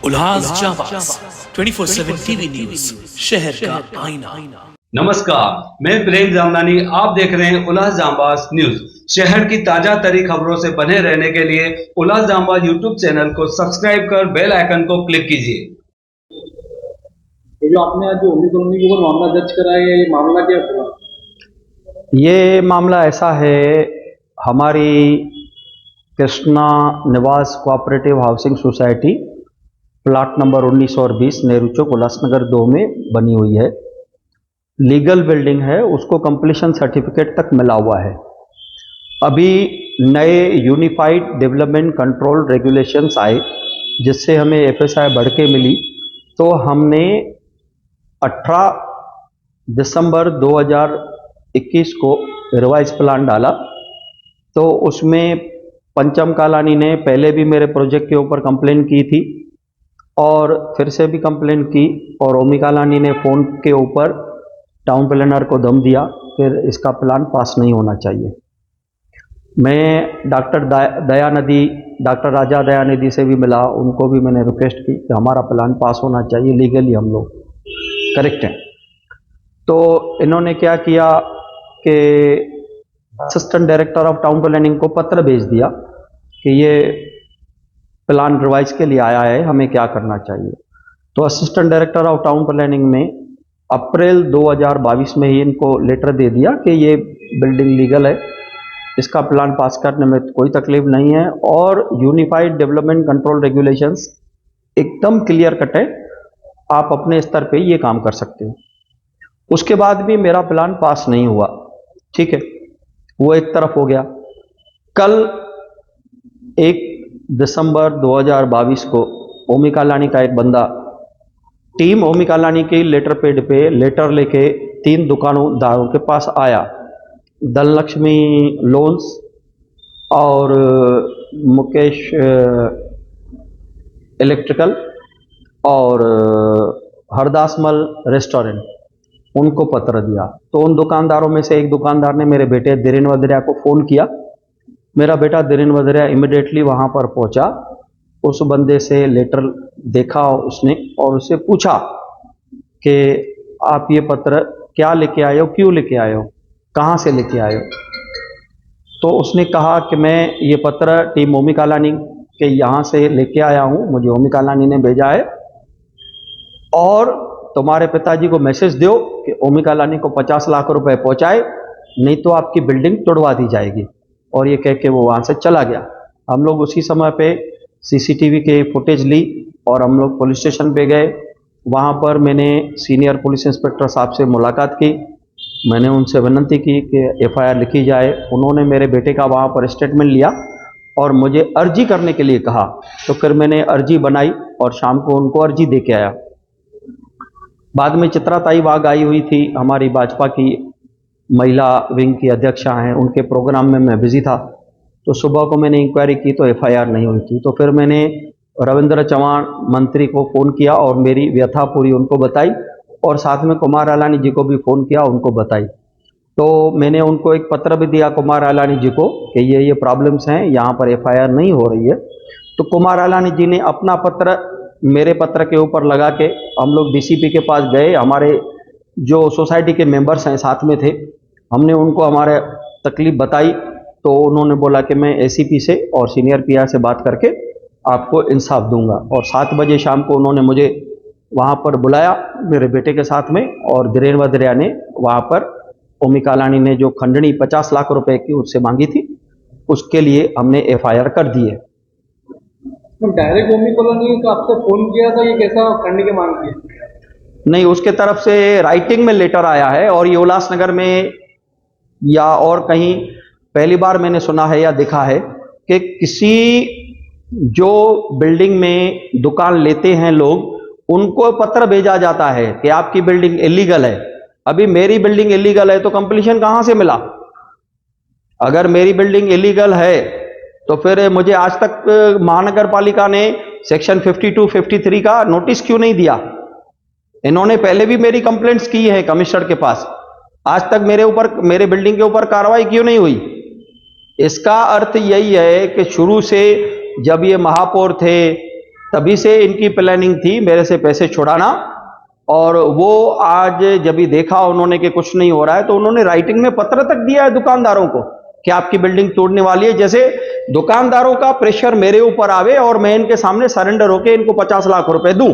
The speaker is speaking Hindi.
उल्हास जाबाज 24/7 टीवी न्यूज, शहर का आईना। नमस्कार, मैं प्रेम जामदानी। आप देख रहे हैं उल्हास जाबाज न्यूज। शहर की ताजा तरी खबरों से बने रहने के लिए उल्हास जाबाज यूट्यूब चैनल को सब्सक्राइब कर बेल आइकन को क्लिक कीजिए। जो आपने आज ओमी कॉलोनी के ऊपर मामला दर्ज कराया है, ये मामला क्या हुआ? ये मामला ऐसा है, हमारी कृष्णा निवास cooperative housing society plot number 19 और 20 नेहरू चौक उल्लासनगर 2 में बनी हुई है। लीगल बिल्डिंग है, उसको कंप्लीशन सर्टिफिकेट तक मिला हुआ है। अभी नए यूनिफाइड डेवलपमेंट कंट्रोल रेगुलेशंस आए, जिससे हमें एफएसआई बढ़ के मिली, तो हमने 18 दिसंबर 2021 को रिवाइज प्लान डाला। तो उसमें पंचम कालानी ने पहले भी मेरे प्रोजेक्ट के ऊपर कंप्लेन की थी और फिर से भी कंप्लेन की, और ओमी कालानी ने फ़ोन के ऊपर टाउन प्लानर को दम दिया, फिर इसका प्लान पास नहीं होना चाहिए। मैं डॉक्टर राजा दयानिधि से भी मिला, उनको भी मैंने रिक्वेस्ट की कि हमारा प्लान पास होना चाहिए, लीगली हम लोग करेक्ट हैं। तो इन्होंने क्या किया कि assistant director of town planning को पत्र भेज दिया कि ये प्लान रिवाइज के लिए आया है, हमें क्या करना चाहिए। तो assistant director of town planning ने अप्रैल 2022 में ही इनको लेटर दे दिया कि ये बिल्डिंग लीगल है, इसका प्लान पास करने में कोई तकलीफ नहीं है, और यूनिफाइड डेवलपमेंट कंट्रोल रेगुलेशंस एकदम क्लियर कट है, आप अपने स्तर पे ये काम कर सकते हो। उसके बाद भी मेरा प्लान पास नहीं हुआ, ठीक है, वो एक तरफ हो गया। कल 1 दिसंबर 2022 को ओमी कालानी का एक बंदा टीम ओमी कालानी की लेटर पेड पे लेटर लेके 3 दुकानदारों के पास आया, धनलक्ष्मी लोन्स और मुकेश इलेक्ट्रिकल और हरदासमल रेस्टोरेंट, उनको पत्र दिया। तो उन दुकानदारों में से एक दुकानदार ने मेरे बेटे धीरेन्द्र वदरिया को फ़ोन किया। मेरा बेटा धीरेन्द्र वदरिया इमिडिएटली वहाँ पर पहुँचा, उस बंदे से लेटर देखा उसने और उससे पूछा कि आप ये पत्र क्या लेके आए हो, क्यों लेके आए हो, कहाँ से लेके आए हो। तो उसने कहा कि मैं ये पत्र टीम ओमी कालानी के यहाँ से लेके आया हूँ, मुझे ओमी कालानी ने भेजा है, और तुम्हारे पिताजी को मैसेज दो कि ओमी कालानी को 50 लाख रुपए पहुँचाए, नहीं तो आपकी बिल्डिंग तोड़वा दी जाएगी। और ये कह के वो वहाँ से चला गया। हम लोग उसी समय पे सीसीटीवी के फुटेज ली और हम लोग पुलिस स्टेशन पे गए। वहाँ पर मैंने सीनियर पुलिस इंस्पेक्टर साहब से मुलाकात की, मैंने उनसे विनती की कि एफआईआर लिखी जाए। उन्होंने मेरे बेटे का वहाँ पर स्टेटमेंट लिया और मुझे अर्जी करने के लिए कहा। तो फिर मैंने अर्जी बनाई और शाम को उनको अर्जी दे के आया। बाद में चित्राताई वाघ आई हुई थी, हमारी भाजपा की महिला विंग की अध्यक्षा हैं, उनके प्रोग्राम में मैं बिजी था। तो सुबह को मैंने इंक्वायरी की तो एफआईआर नहीं हुई थी। तो फिर मैंने रविंद्र चौहान मंत्री को फ़ोन किया और मेरी व्यथा पूरी उनको बताई, और साथ में कुमार आलानी जी को भी फ़ोन किया, उनको बताई। तो मैंने उनको एक पत्र भी दिया कुमार आलानी जी को कि ये प्रॉब्लम्स हैं, यहाँ पर एफआईआर नहीं हो रही है। तो कुमार आलानी जी ने अपना पत्र मेरे पत्र के ऊपर लगा के हम लोग डीसीपी के पास गए। हमारे जो सोसाइटी के मेंबर्स हैं साथ में थे, हमने उनको हमारे तकलीफ बताई। तो उन्होंने बोला कि मैं एसीपी से और सीनियर पीआई से बात करके आपको इंसाफ दूंगा। और 7 बजे शाम को उन्होंने मुझे वहाँ पर बुलाया मेरे बेटे के साथ में, और धीरेन्द्र वदरिया ने वहाँ पर ओमी कालानी ने जो खंडनी 50 लाख रुपए की उससे मांगी थी, उसके लिए हमने एफआईआर कर दी है। तो डायरेक्ट ओमी कॉलोनी का आपसे फोन किया था, ये कैसा खंडनी की मांग की? नहीं, उसके तरफ से राइटिंग में लेटर आया है, और ये उल्लासनगर में या और कहीं पहली बार मैंने सुना है या देखा है कि किसी जो बिल्डिंग में दुकान लेते हैं लोग, उनको पत्र भेजा जाता है कि आपकी बिल्डिंग इलीगल है। अभी मेरी बिल्डिंग इलीगल है तो कंप्लीशन कहां से मिला? अगर मेरी बिल्डिंग इलीगल है तो फिर मुझे आज तक महानगर पालिका ने सेक्शन 52, 53 का नोटिस क्यों नहीं दिया? इन्होंने पहले भी मेरी कंप्लेंट्स की है कमिश्नर के पास, आज तक मेरे बिल्डिंग के ऊपर कार्रवाई क्यों नहीं हुई? इसका अर्थ यही है कि शुरू से जब ये महापौर थे तभी से इनकी प्लानिंग थी मेरे से पैसे छुड़ाना। और वो आज जब भी देखा उन्होंने कि कुछ नहीं हो रहा है, तो उन्होंने राइटिंग में पत्र तक दिया है दुकानदारों को कि आपकी बिल्डिंग तोड़ने वाली है। जैसे दुकानदारों का प्रेशर मेरे ऊपर आवे और मैं इनके सामने सरेंडर होकर इनको 50 लाख रुपए दूं।